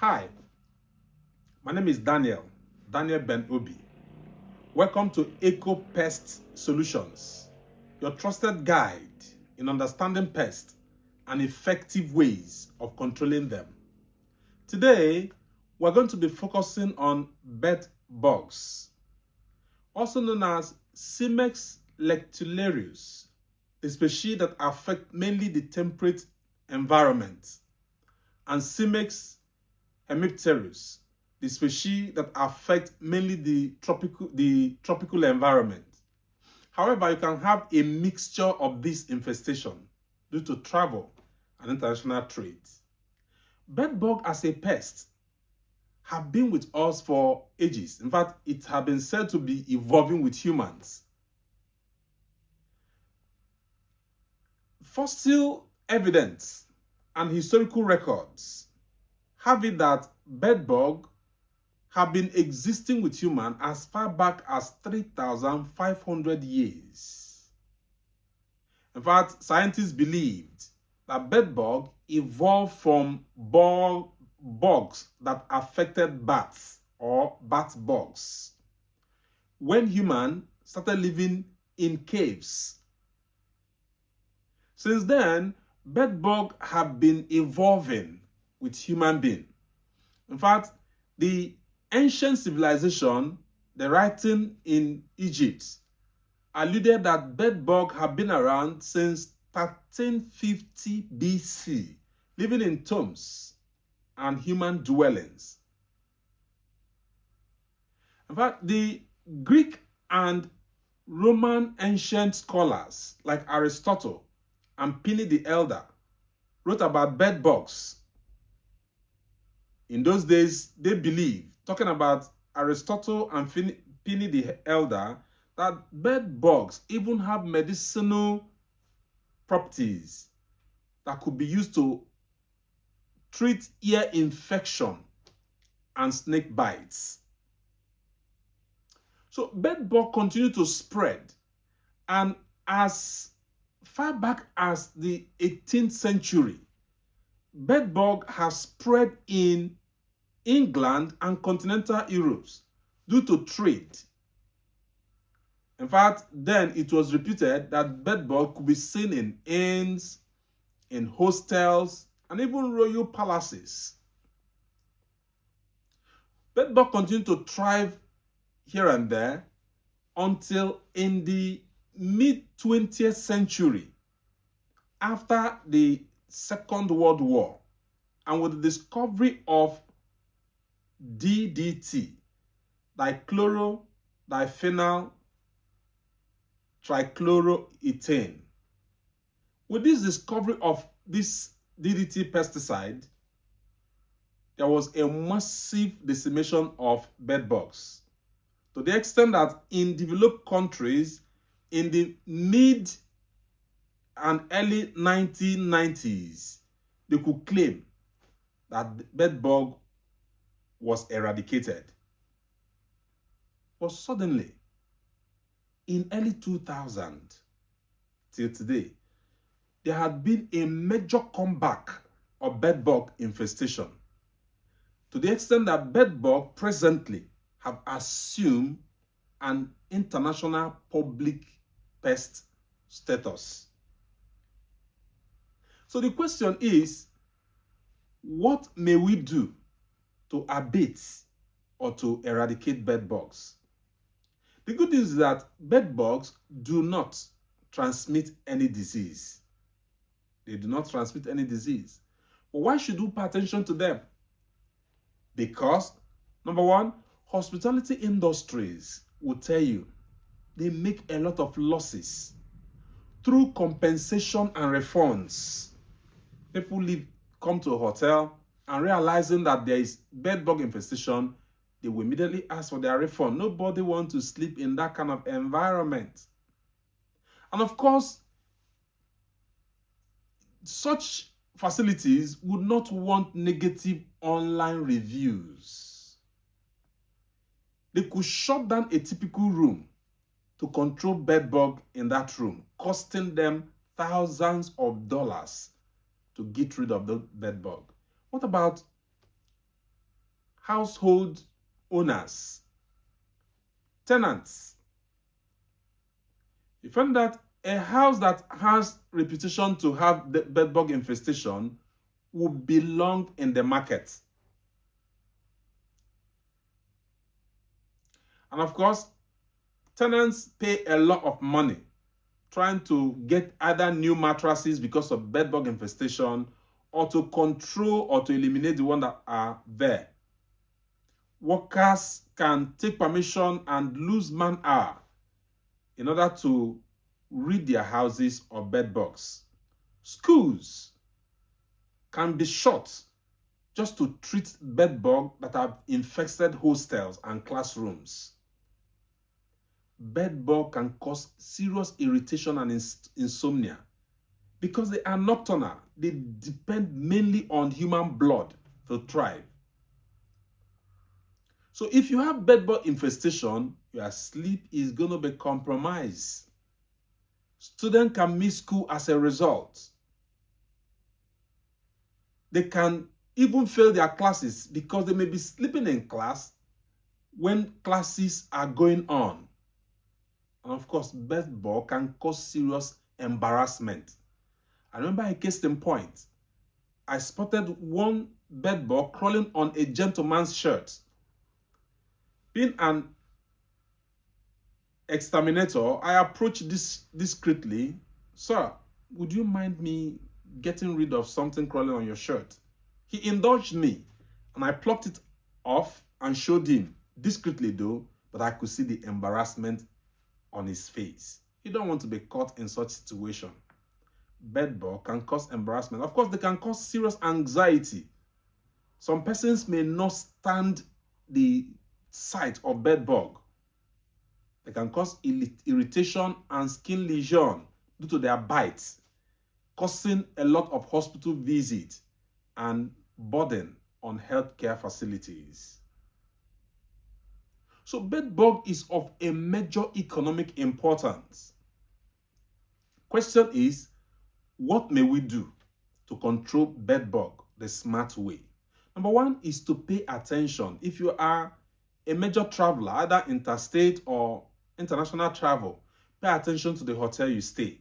Hi, my name is Daniel Ben Obi. Welcome to Pest Solutions, your trusted guide in understanding pests and effective ways of controlling them. Today, we're going to be focusing on bed bugs, also known as Cimex lectularius, a species that affect mainly the temperate environment, and Cimex hemipterus, the species that affect mainly the tropical environment. However, you can have a mixture of this infestation due to travel and international trade. Bedbug as a pest have been with us for ages. In fact, it has been said to be evolving with humans. Fossil evidence and historical records have it that bedbug have been existing with humans as far back as 3,500 years. In fact, scientists believed that bedbug evolved from bugs that affected bats or bat bugs when humans started living in caves. Since then, bedbug have been evolving with human beings. In fact, the ancient civilization, the writing in Egypt, alluded that bedbug have been around since 1350 BC, living in tombs and human dwellings. In fact, the Greek and Roman ancient scholars like Aristotle and Pliny the Elder wrote about bedbugs. In those days, they believed, talking about Aristotle and Pliny the Elder, that bed bugs even have medicinal properties that could be used to treat ear infection and snake bites. So bed bug continued to spread, and as far back as the 18th century, bed bug has spread in England and continental Europe due to trade. In fact, then it was reputed that bedbug could be seen in inns, in hostels, and even royal palaces. Bedbug continued to thrive here and there until in the mid-20th century, after the Second World War, and with the discovery of DDT, dichloro-diphenyl trichloroethane. With this discovery of this DDT pesticide, there was a massive decimation of bedbugs, to the extent that in developed countries in the mid and early 1990s, they could claim that bedbug was eradicated. But suddenly, in early 2000 till today, there had been a major comeback of bedbug infestation, to the extent that bedbug presently have assumed an international public pest status. So the question is, what may we do to abate or to eradicate bedbugs? The good news is that bedbugs do not transmit any disease. They do not transmit any disease. But why should we pay attention to them? Because, number one, hospitality industries will tell you they make a lot of losses through compensation and refunds. People come to a hotel and realizing that there is bedbug infestation, they will immediately ask for their refund. Nobody wants to sleep in that kind of environment. And of course, such facilities would not want negative online reviews. They could shut down a typical room to control bedbug in that room, costing them thousands of dollars to get rid of the bedbug. What about household owners, tenants. You find that a house that has reputation to have the bedbug infestation will belong in the market. And of course, tenants pay a lot of money trying to get either new mattresses because of bedbug infestation, or to control or to eliminate the ones that are there. Workers can take permission and lose man-hour in order to rid their houses of bedbugs. Schools can be shut just to treat bedbugs that have infested hostels and classrooms. Bedbug can cause serious irritation and insomnia because they are nocturnal. They depend mainly on human blood to thrive. So if you have bedbug infestation, your sleep is going to be compromised. Students can miss school as a result. They can even fail their classes because they may be sleeping in class when classes are going on. And of course, bedbug can cause serious embarrassment. I remember a case in point. I spotted one bedbug crawling on a gentleman's shirt. Being an exterminator, I approached this discreetly. Sir, would you mind me getting rid of something crawling on your shirt? He indulged me, and I plucked it off and showed him, discreetly though, but I could see the embarrassment on his face. You don't want to be caught in such situation. Bedbug can cause embarrassment. Of course, they can cause serious anxiety. Some persons may not stand the sight of bedbug. They can cause irritation and skin lesion due to their bites, causing a lot of hospital visits and burden on healthcare facilities. So bedbug is of a major economic importance. Question is, what may we do to control bedbug the smart way? Number one is to pay attention. If you are a major traveler, either interstate or international travel, pay attention to the hotel you stay.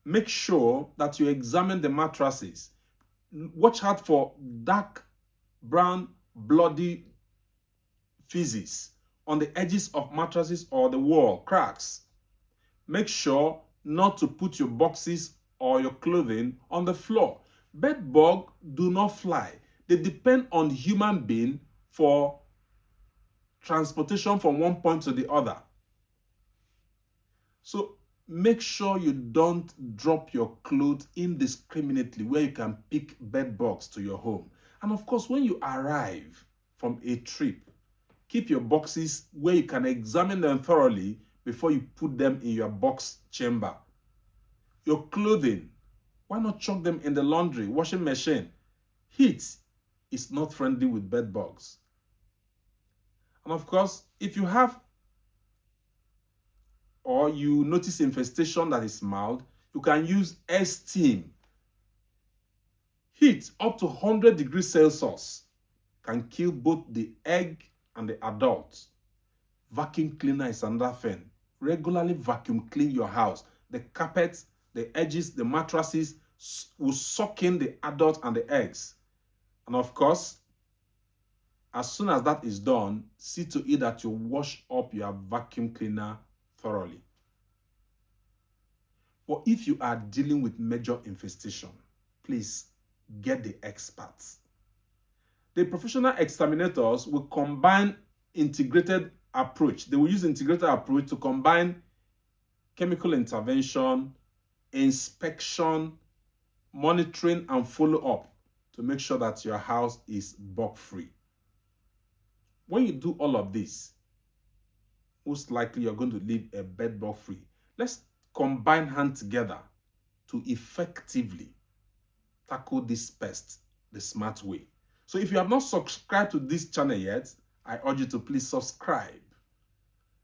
Make sure that you examine the mattresses. Watch out for dark brown bloody feces on the edges of mattresses or the wall, cracks. Make sure not to put your boxes or your clothing on the floor. Bedbugs do not fly. They depend on human being for transportation from one point to the other. So make sure you don't drop your clothes indiscriminately where you can pick bedbugs to your home. And of course, when you arrive from a trip, keep your boxes where you can examine them thoroughly before you put them in your box chamber. Your clothing, why not chuck them in the laundry, washing machine? Heat is not friendly with bedbugs. And of course, if you have or you notice infestation that is mild, you can use air steam. Heat up to 100 degrees Celsius can kill both the egg and the adult. Vacuum cleaner is another thing. Regularly vacuum clean your house. The carpets, the edges, the mattresses will suck in the adult and the eggs. And of course, as soon as that is done, see to it that you wash up your vacuum cleaner thoroughly. But if you are dealing with major infestation, please get the experts. The professional exterminators will combine integrated approach. They will use integrated approach to combine chemical intervention, inspection, monitoring, and follow-up to make sure that your house is bug-free. When you do all of this, most likely you're going to live a bedbug-free. Let's combine hands together to effectively tackle this pest the smart way. So if you have not subscribed to this channel yet, I urge you to please subscribe.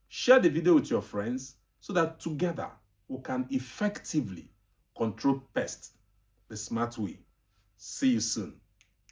Share the video with your friends so that together we can effectively control pests the smart way. See you soon.